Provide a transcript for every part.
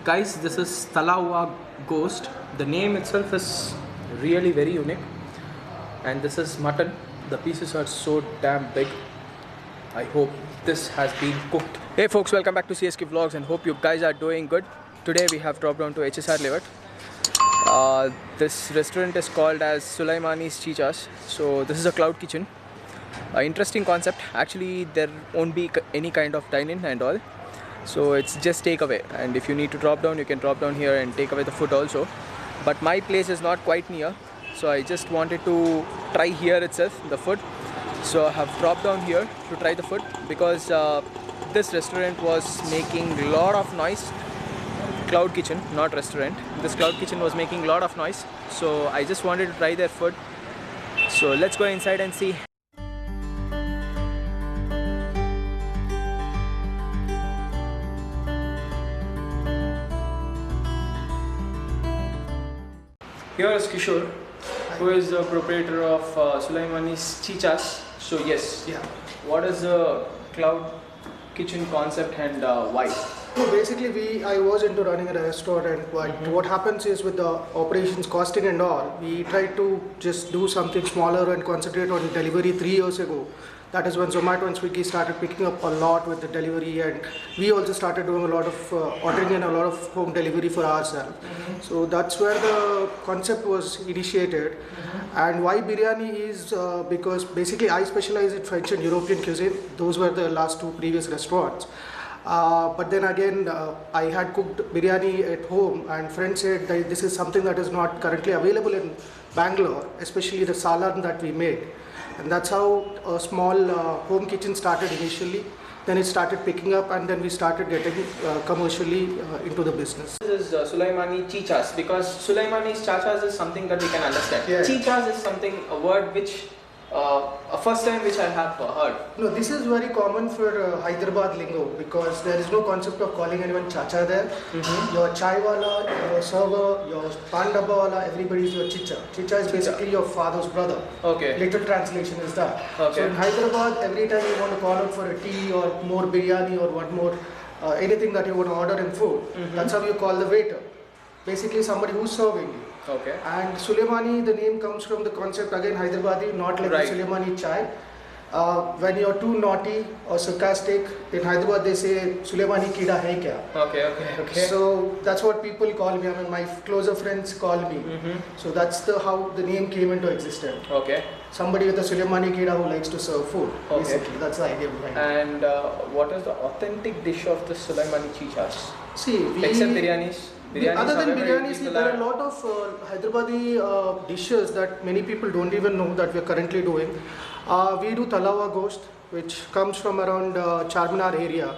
Guys, this is Talawa Ghost. The name itself is really very unique. And this is mutton. The pieces are so damn big. I hope this has been cooked. Hey folks, welcome back to CSK Vlogs and hope you guys are doing good. Today we have dropped down to HSR Levat. This restaurant is called as Sulaimani's Chichas. So this is a cloud kitchen. Interesting concept. Actually, there won't be any kind of dine-in and all. So it's just takeaway, and if you need to drop down, you can drop down here and take away the food also. But my place is not quite near, so I just wanted to try here itself the food. So I have dropped down here to try the food because this restaurant was making a lot of noise. Cloud kitchen, not restaurant. This cloud kitchen was making a lot of noise, so I just wanted to try their food. So let's go inside and see. Here is Kishore, who is the proprietor of Sulaimani's Chichas. So yes, what is the cloud kitchen concept and why? So basically, I was into running a restaurant, and what happens is with the operations costing and all, we tried to just do something smaller and concentrate on delivery 3 years ago. That is when Zomato and Swiggy started picking up a lot with the delivery, and we also started doing a lot of ordering in a lot of home delivery for ourselves. So that's where the concept was initiated. And why biryani is because basically I specialize in French and European cuisine. Those were the last two previous restaurants. But then again, I had cooked biryani at home, and friends said that this is something that is not currently available in Bangalore, especially the salan that we made. And that's how a small home kitchen started initially. Then it started picking up, and then we started getting commercially into the business. This is Sulaimani Chichas, because Sulaimani's Chachas is something that we can understand. Yeah. Chichas is something, a word which, a first time which I have heard. No, this is very common for Hyderabad lingo, because there is no concept of calling anyone chacha there. Your chai wala, your server, your pan dabba wala, everybody is your chicha. Chicha is basically your father's brother. Okay. Literal translation is that. Okay. So in Hyderabad, every time you want to call out for a tea or more biryani or what more, anything that you want to order in food, that's how you call the waiter. Basically somebody who's serving you. Okay. And Sulaimani, the name comes from the concept again Hyderabadi, not like Right. the Sulaimani chai. When you're too naughty or sarcastic, in Hyderabad they say Sulaimani kida hai kya. Okay. So that's what people call me. I mean, my closer friends call me. So that's how the name came into existence. Okay. Somebody with a Sulaimani kida who likes to serve food. Okay. Basically, that's the idea behind it. And what is the authentic dish of the Sulaimani Chichas? See, Except biryanis. Other than however, biryani, is see, the there are a land. lot of Hyderabadi dishes that many people don't even know that we are currently doing. We do Talawa Ghost, which comes from around Charminar area.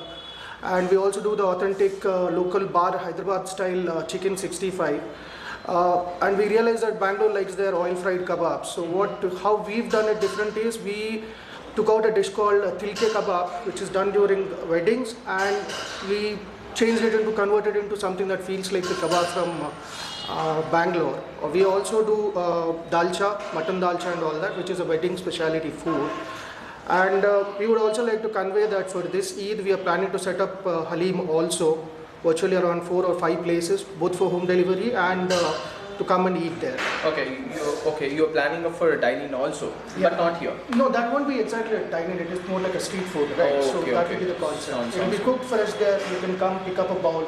And we also do the authentic local bar Hyderabad style chicken 65. And we realize that Bangalore likes their oil fried kebabs. So how we've done it different is we took out a dish called tilke kebab, which is done during weddings, and we converted into something that feels like the kebab from Bangalore. We also do dalcha, mutton dalcha and all that, which is a wedding specialty food. And we would also like to convey that for this Eid, we are planning to set up Halim also, virtually around 4 or 5 places, both for home delivery and to come and eat there. Okay, you're planning for a dine-in also, but not here. No, that won't be exactly a dine-in, it is more like a street food, right? Oh, So okay, that okay. will be the concept. It will Sounds be cooked fresh there, you can come pick up a bowl,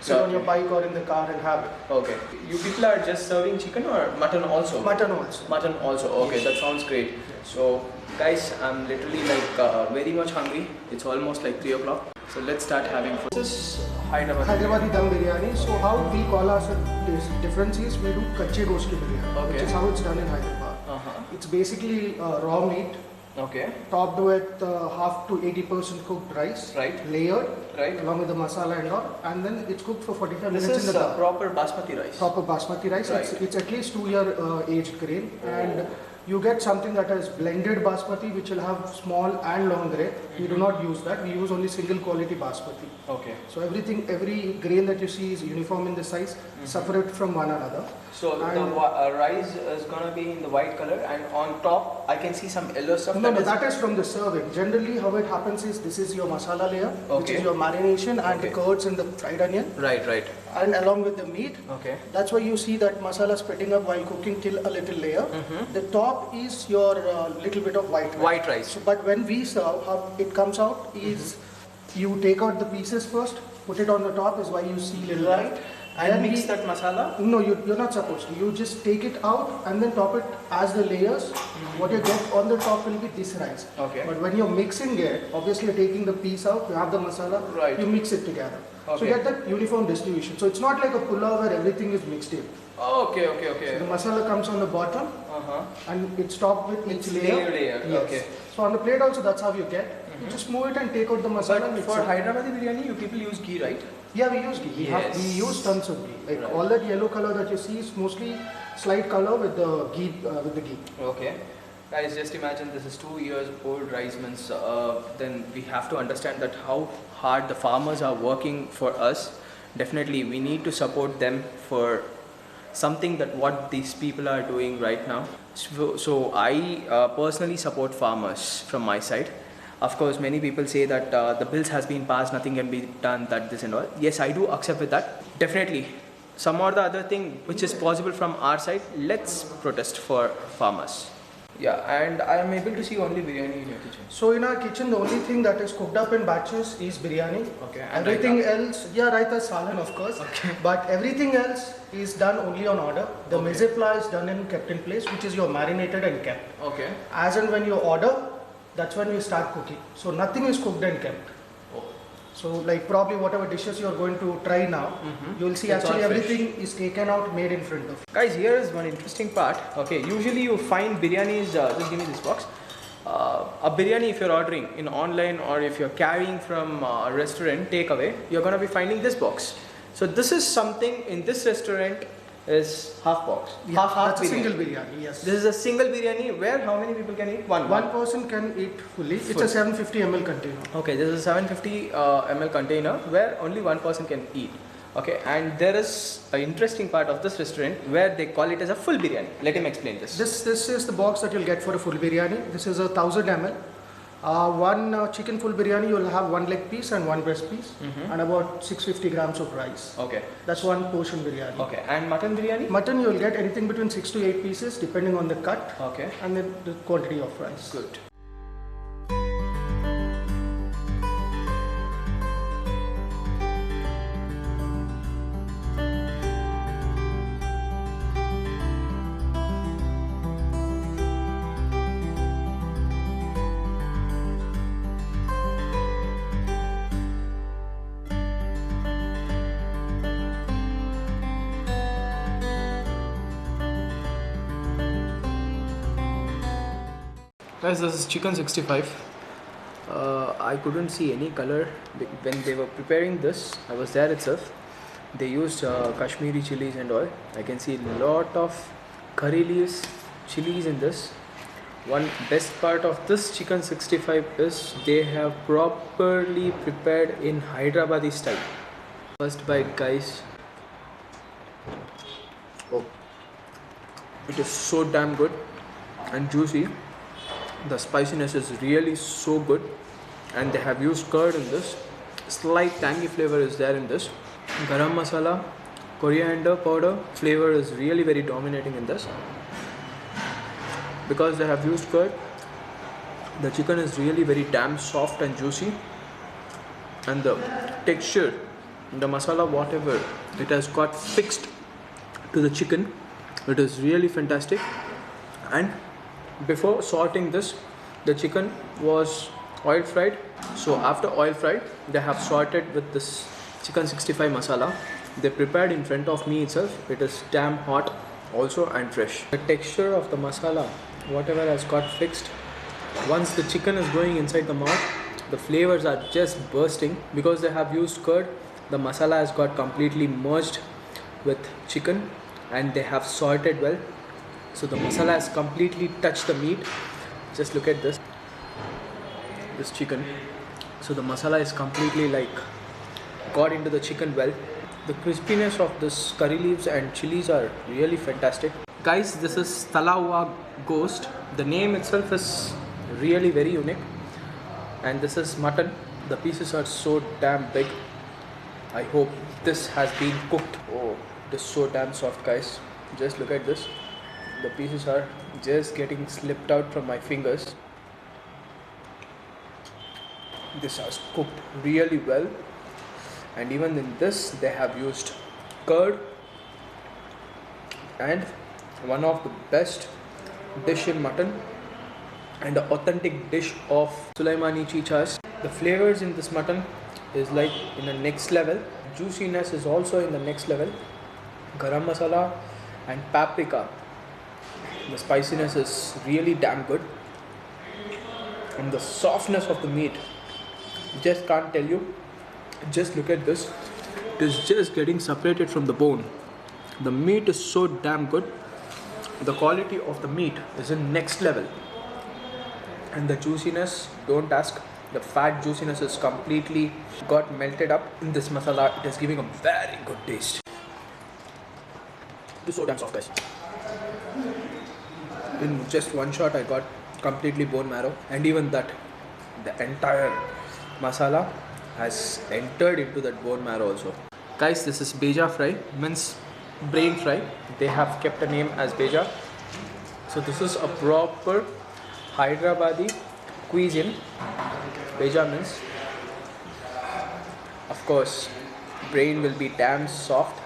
sit on your bike or in the car and have it. Okay. You people are just serving chicken or mutton also? Mutton also. Mutton also. Okay, that sounds great. So, guys, I'm literally like very much hungry. It's almost like 3 o'clock. So let's start having food. This is Hyderabad. Hyderabadi dum biryani. So how we call our difference is we do kache roast biryani, which is how it's done in Hyderabad. It's basically raw meat Okay. topped with half to 80% cooked rice, Right. layered, Right. along with the masala and all, and then it's cooked for 45 This minutes is in the dum. proper basmati rice. Proper basmati rice. Right. It's at least 2-year aged grain, and you get something that is blended basmati, which will have small and long grain. We do not use that. We use only single quality basmati. Okay. So every grain that you see is uniform in the size, separate from one another. So the rice is gonna be in the white color, and on top I can see some yellow stuff. No, that is from the serving. Generally, how it happens is this is your masala layer, which is your marination and the curds and the fried onion. Right. And along with the meat. Okay. That's why you see that masala splitting up while cooking till a little layer. The top is your little bit of white rice. White rice. So, but when we serve, how it comes out is you take out the pieces first, put it on the top is why you see little Right. And mix that masala? No, you're not supposed to. You just take it out and then top it as the layers. What you get on the top will be this rice. Okay. But when you're mixing it, obviously you're taking the piece out, you have the masala, Right. you mix it together. So Okay. you get that uniform distribution. So it's not like a pulao where everything is mixed in. Okay. So the masala comes on the bottom and it's topped with each It's layer. layer. Yes. Okay. So on the plate also that's how you get. You just move it and take out the masala. But and mix for it. Hyderabadi biryani, you people use ghee, right? Yeah, we use ghee. Yes. We use tons of ghee. Like Right. all that yellow color that you see is mostly slight color with the ghee. Okay. Guys, just imagine this is 2 years old rice means then we have to understand that how hard the farmers are working for us. Definitely we need to support them for something that what these people are doing right now. So I personally support farmers from my side. Of course, many people say that the bills has been passed, nothing can be done, that this and all. Yes, I do accept with that. Definitely, some or the other thing which is possible from our side, let's protest for farmers. Yeah, and I am able to see only biryani in your kitchen. So in our kitchen, the only thing that is cooked up in batches is biryani. Okay, and Everything raita? else, raita, salan of course. Okay. But everything else is done only on order. The Okay. mise plat is done and kept in place, which is your marinated and kept. Okay. As and when you order, that's when we start cooking. So nothing is cooked and kept. Oh. So like probably whatever dishes you are going to try now, you will see It's all actually fresh. everything is taken out, made in front of you. Guys, here is one interesting part. Okay, usually you find biryanis, just give me this box. A biryani if you're ordering in online or if you're carrying from a restaurant takeaway, you're gonna be finding this box. So this is something in this restaurant is half box. Yeah, that's a biryani. single biryani, yes. This is a single biryani where how many people can eat? One person can eat fully. It's Full. a 750 ml container. Okay, this is a 750 ml container where only one person can eat. Okay, and there is an interesting part of this restaurant where they call it as a full biryani. Let him explain this. This is the box that you'll get for a full biryani. This is a 1000 ml. One chicken full biryani, you'll have one leg piece and one breast piece, and about 650 grams of rice. Okay. That's one portion biryani. Okay, and mutton biryani? Mutton, you'll get anything between 6 to 8 pieces depending on the cut Okay, and then the quantity of rice. good. Guys, this is chicken 65. I couldn't see any color when they were preparing this. I was there itself. They used Kashmiri chilies and all. I can see a lot of curry leaves, chilies in this. One best part of this chicken 65 is they have properly prepared in Hyderabadi style. First bite, guys. Oh, it is so damn good and juicy. The spiciness is really so good, and they have used curd in this. Slight tangy flavor is there in this. Garam masala, coriander powder flavor is really very dominating in this. Because they have used curd, the chicken is really very damn soft and juicy, and the texture, the masala, whatever it has got fixed to the chicken, it is really fantastic. And before sorting this, the chicken was oil fried. So after oil fried, they have sorted with this chicken 65 masala. They prepared in front of me itself. It is damn hot also and fresh. The texture of the masala, whatever has got fixed, once the chicken is going inside the mouth, the flavors are just bursting. Because they have used curd, the masala has got completely merged with chicken, and they have sorted well. So the masala has completely touched the meat. Just look at this chicken. So the masala is completely like got into the chicken well. The crispiness of this curry leaves and chilies are really fantastic. Guys, this is Tala Hua Ghost. The name itself is really very unique. And this is mutton. The pieces are so damn big. I hope this has been cooked. Oh, this is so damn soft, guys. Just look at this. The pieces are just getting slipped out from my fingers. This has cooked really well, and even in this they have used curd, and one of the best dish in mutton and the authentic dish of Sulaimani Chichas. The flavors in this mutton is like in the next level. Juiciness is also in the next level. Garam masala and paprika. The spiciness is really damn good, and the softness of the meat, just can't tell you. Just look at this. It is just getting separated from the bone. The meat is so damn good. The quality of the meat is in next level, and the juiciness, don't ask. The fat juiciness is completely got melted up in this masala. It is giving a very good taste. It is so damn soft, guys. In just one shot I got completely bone marrow, and even that the entire masala has entered into that bone marrow also. Guys, this is beja fry, means brain fry. They have kept a name as beja. So this is a proper Hyderabadi cuisine. Beja means, of course, brain will be damn soft.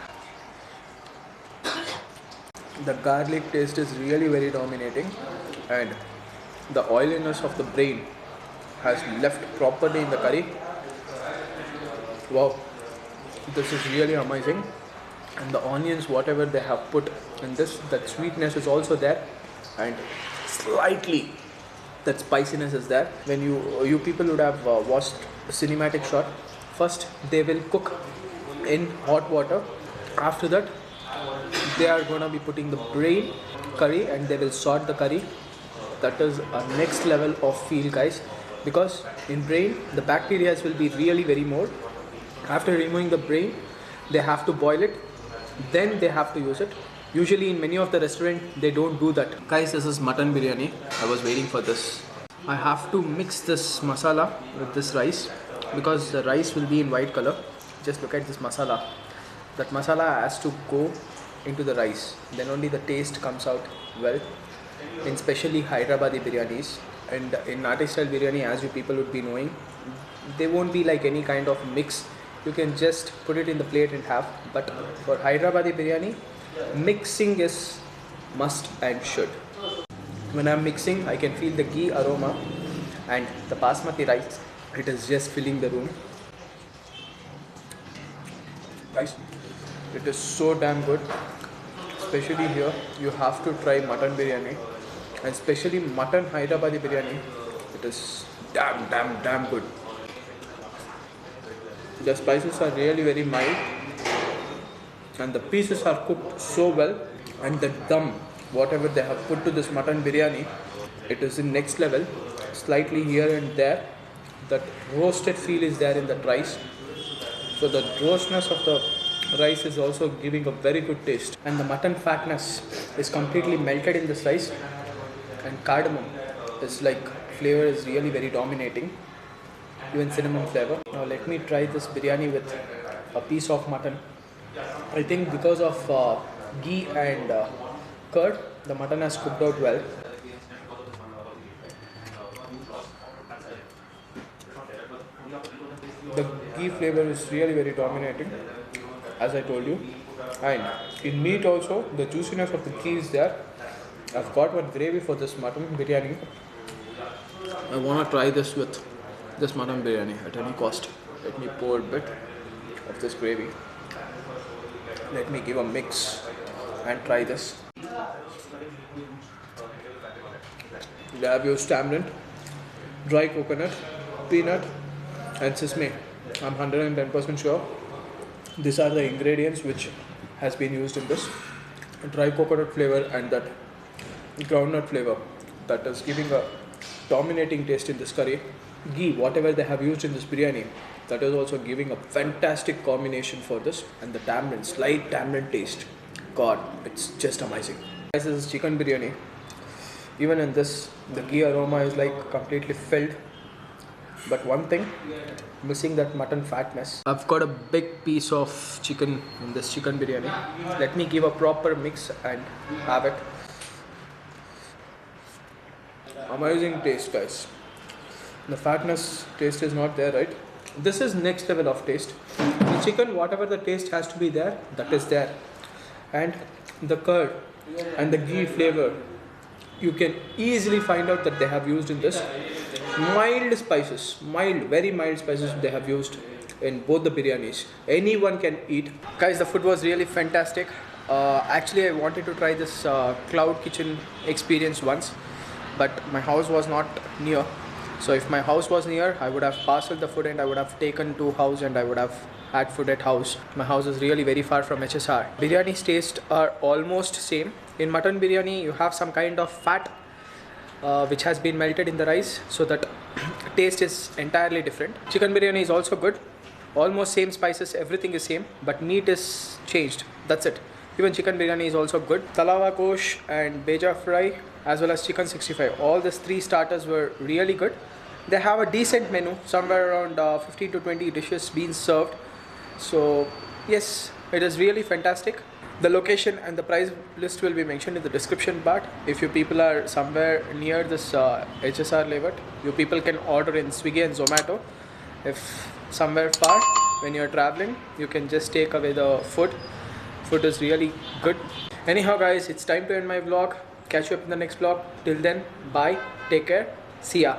The garlic taste is really very dominating, and the oiliness of the brain has left properly in the curry. Wow, this is really amazing. And the onions, whatever they have put in this, that sweetness is also there, and slightly that spiciness is there. When you people would have watched a cinematic shot, first they will cook in hot water. After that, they are gonna be putting the brain curry, and they will sort the curry. That is a next level of feel, guys, because in brain the bacteria will be really very more. After removing the brain, they have to boil it, then they have to use it. Usually in many of the restaurant they don't do that. Guys, this is mutton biryani. I was waiting for this. I have to mix this masala with this rice, because the rice will be in white color. Just look at this masala. That masala has to go into the rice, then only the taste comes out well. In especially Hyderabadi biryanis, and in Nati style biryani, as you people would be knowing, they won't be like any kind of mix. You can just put it in the plate and have. But for Hyderabadi biryani, mixing is must and should. When I'm mixing, I can feel the ghee aroma and the basmati rice. It is just filling the room. Guys, it is so damn good. Especially here, you have to try mutton biryani, and especially mutton Hyderabadi biryani. It is damn good. The spices are really very mild, and the pieces are cooked so well, and the dum, whatever they have put to this mutton biryani, it is in next level. Slightly here and there, that roasted feel is there in that rice. So the roastness of the rice is also giving a very good taste, and the mutton fatness is completely melted in this rice, and cardamom is like flavor is really very dominating, even cinnamon flavor. Now let me try this biryani with a piece of mutton. I think because of ghee and curd, the mutton has cooked out well. The ghee flavor is really very dominating, as I told you, and in meat also the juiciness of the ghee is there. I've got one gravy for this mutton biryani. I want to try this with this mutton biryani at any cost. Let me pour a bit of this gravy. Let me give a mix and try this. They have used tamarind, dry coconut, peanut, and sesame. I'm 110% sure these are the ingredients which has been used in this. Dry coconut flavor and that groundnut flavor that is giving a dominating taste in this curry. Ghee, whatever they have used in this biryani, that is also giving a fantastic combination for this. And the tamarind, slight tamarind taste. God, it's just amazing. Guys, this is chicken biryani. Even in this, the ghee aroma is like completely filled. But one thing, missing that mutton fatness. I've got a big piece of chicken in this chicken biryani. Let me give a proper mix and have it. Amazing taste, guys. The fatness taste is not there, right? This is next level of taste. The chicken, whatever the taste has to be there, that is there. And the curd and the ghee flavor, you can easily find out that they have used in this. Mild spices, very mild spices they have used in both the biryanis. Anyone can eat. Guys, the food was really fantastic. Actually, I wanted to try this cloud kitchen experience once, but my house was not near. So if my house was near, I would have parceled the food and I would have taken to house and I would have had food at house. My house is really very far from HSR. Biryani's taste are almost same. In mutton biryani, you have some kind of fat which has been melted in the rice, so that taste is entirely different. Chicken biryani is also good. Almost same spices, everything is same, but meat is changed. That's it. Even chicken biryani is also good. Talawa gosh and beja fry as well as chicken 65. All these three starters were really good. They have a decent menu, somewhere around 15 to 20 dishes being served. So yes, it is really fantastic. The location and the price list will be mentioned in the description part. If you people are somewhere near this HSR layout, you people can order in Swiggy and Zomato. If somewhere far, when you are traveling, you can just take away the food. Food is really good. Anyhow guys, it's time to end my vlog. Catch you up in the next vlog. Till then, bye, take care, see ya.